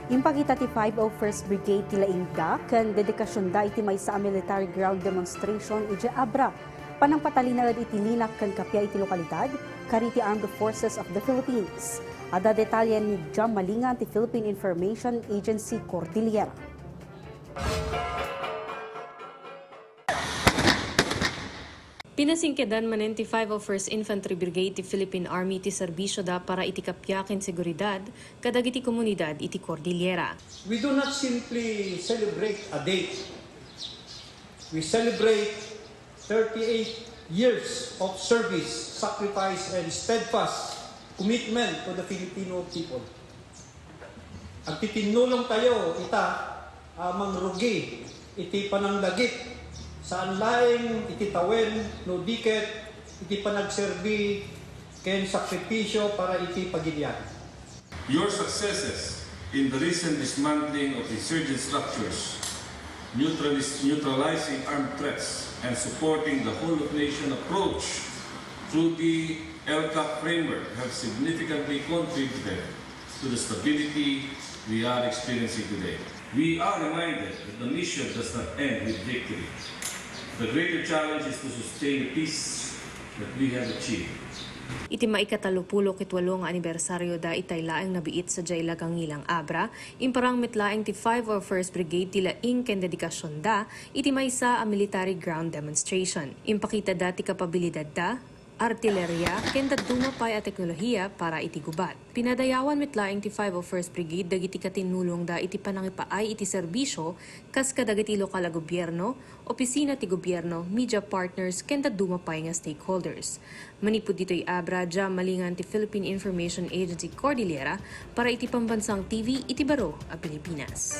Impakita ti 501st Brigade ti laingga ken dedikasyon da iti maysa a military ground demonstration iti Abra. Panang patalinagad iti linak ken kappia iti lokalidad, kari ti Armed Forces of the Philippines. Ada detalye ni Jam Malingan ti Philippine Information Agency Cordillera. Pinasingkedan manen ti 501st Infantry Brigade ti Philippine Army ti serbisyo da para iti kappia ken seguridad kadag iti komunidad iti Cordillera. We do not simply celebrate a date. We celebrate 38 years of service, sacrifice, and steadfast commitment to the Filipino people. Ang titinulong tayo, mangrugi, iti panangdagit, saan laing iti tawen, no diket, iti panagserbi, ken sakripisyo para iti pagilian. Your successes in the recent dismantling of insurgent structures, neutralizing armed threats, and supporting the whole of nation approach through the LCAP framework have significantly contributed to the stability we are experiencing today. We are reminded that the mission does not end with victory. The greater challenge is to sustain the peace that we have achieved. Iti maikatalupulo kitwalo nga anibersaryo da itay laeng nabiit sa jaylagang ilang Abra, imparang mitlaeng ti 501st Brigade ti laing ken dedikasyon da, iti maysa a military ground demonstration. Impakita da ti kapabilidad da, artilerya, ken dumapay a teknolohiya para iti gubat. Pinadayawan mitlaeng ti 501st Brigade dagiti katinulong da iti panangipaay iti serbisyo kas kadagiti lokal a gobyerno, opisina ti gobyerno, media partners, ken dumapay nga stakeholders. Manipud dito'y Abra, Jam Malingan ti Philippine Information Agency Cordillera para iti pambansang TV iti baro a Pilipinas.